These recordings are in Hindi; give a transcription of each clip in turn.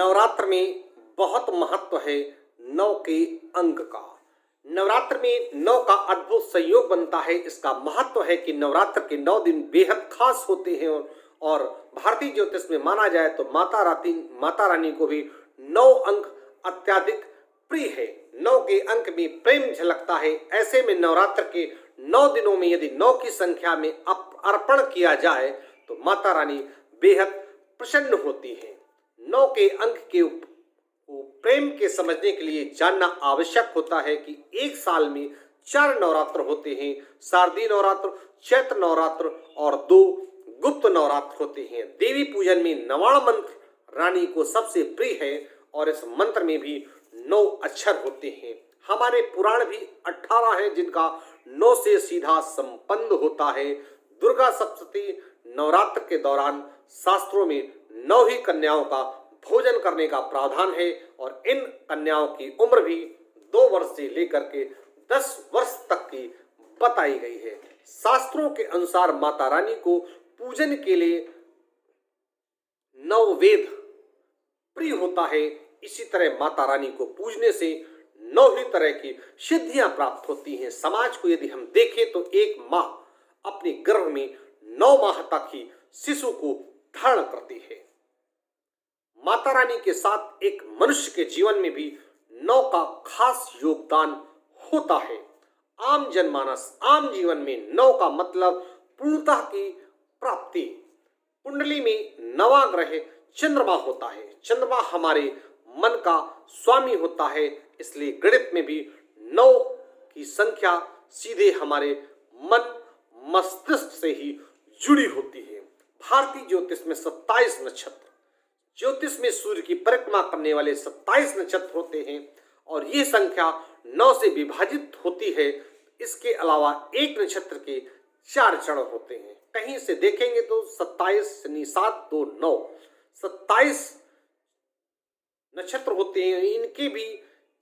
नवरात्र में बहुत महत्व है नौ के अंक का। नवरात्र में नौ का अद्भुत संयोग बनता है। इसका महत्व है कि नवरात्र के 9 दिन बेहद खास होते हैं और भारतीय ज्योतिष में माना जाए तो माता रानी को भी 9 अंक अत्यधिक प्रिय है। 9 के अंक में प्रेम झलकता है। ऐसे में नवरात्र के 9 दिनों में यदि 9 की संख्या में अर्पण किया जाए तो माता रानी बेहद प्रसन्न होती है। 9 के अंक के प्रेम के समझने के लिए जानना आवश्यक होता है कि एक साल में 4 नवरात्र होते हैं। शारदीय नवरात्र, चैत्र नवरात्र और 2 गुप्त नवरात्र होते हैं। देवी पूजन में नवाण मंत्र रानी को सबसे प्रिय है और इस मंत्र में भी 9 अक्षर होते हैं। हमारे पुराण भी 18 हैं जिनका 9 से सीधा संबंध होता है। दुर्गा सप्तमी नवरात्र के दौरान शास्त्रों में 9 ही कन्याओं का भोजन करने का प्रावधान है और इन कन्याओं की उम्र भी 2 वर्ष से लेकर के 10 वर्ष तक की बताई गई है। शास्त्रों के अनुसार माता रानी को पूजन के लिए 9 वेद प्रिय होता है। इसी तरह माता रानी को पूजने से 9 ही तरह की सिद्धियां प्राप्त होती हैं। समाज को यदि हम देखें तो एक माँ अपने गर्भ में 9 माह तक ही शिशु को धारण करती है। माता रानी के साथ एक मनुष्य के जीवन में भी 9 का खास योगदान होता है। आम जनमानस, आम जीवन में 9 का मतलब पूर्णता की प्राप्ति। कुंडली में 9वां ग्रह चंद्रमा होता है। चंद्रमा हमारे मन का स्वामी होता है, इसलिए गणित में भी 9 की संख्या सीधे हमारे मन मस्तिष्क से ही जुड़ी होती है। भारतीय ज्योतिष में 27 नक्षत्र, ज्योतिष में सूर्य की परिक्रमा करने वाले 27 नक्षत्र होते हैं और ये संख्या 9 से विभाजित होती है। इसके अलावा एक नक्षत्र के 4 चरण होते हैं। कहीं से देखेंगे तो 27 यानी 7 2 9 27 नक्षत्र होते हैं। इनके भी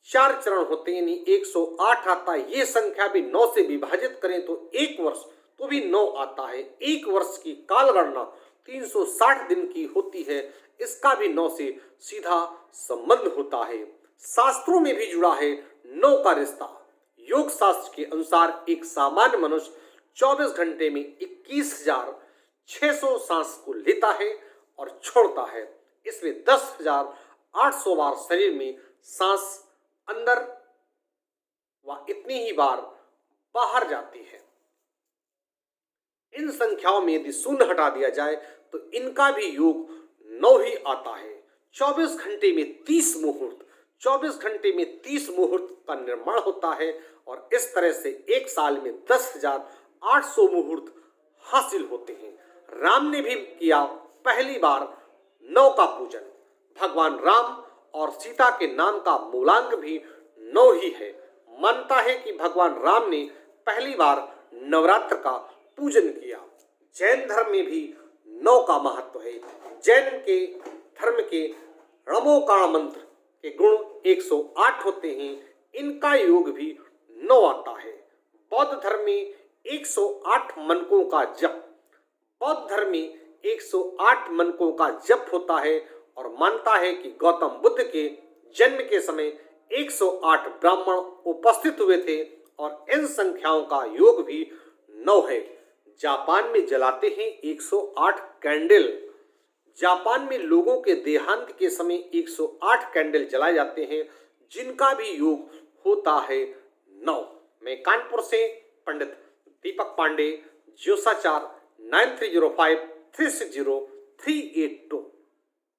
4 चरण होते हैं यानी 108 आता है। ये संख्या भी 9 से विभाजित करें तो 1 वर्ष तो भी 9 आता है। 1 वर्ष की काल गणना 360 दिन की होती है। इसका भी 9 से सीधा संबंध होता है। शास्त्रों में भी जुड़ा है 9 का रिश्ता। योग शास्त्र के अनुसार एक सामान्य मनुष्य 24 घंटे में 21,600 सांस को लेता है और छोड़ता है। इसमें 10,800 बार शरीर में सांस अंदर व इतनी ही बार बाहर जाती है। इन संख्याओं में यदि शून्य हटा दिया जाए तो इनका भी योग 9 ही आता है। 24 घंटे में 30 मुहूर्त, 24 घंटे में 30 मुहूर्त का निर्माण होता है और इस तरह से एक साल में 10,800 मुहूर्त हासिल होते हैं। राम ने भी किया पहली बार 9 का पूजन। भगवान राम और सीता के नाम का मूलांक भी 9 ही है। मानता है कि भगवान राम ने पहली बार नवरात्र का पूजन किया। जैन धर्म में भी 9 का महत्व है। जैन के धर्म के रणमोकाण मंत्र के गुण 108 होते हैं। इनका योग भी 9 आता है। बौद्ध धर्म में 108 मनकों का जप, बौद्ध धर्म में 108 मनकों का जप होता है और मानता है कि गौतम बुद्ध के जन्म के समय 108 ब्राह्मण उपस्थित हुए थे और इन संख्याओं का योग भी 9 है। जापान में जलाते हैं 108 कैंडल। जापान में लोगों के देहांत के समय 108 कैंडल जलाए जाते हैं जिनका भी योग होता है 9। मैं कानपुर से पंडित दीपक पांडे, ज्योतिषाचार्य 9305 360 382।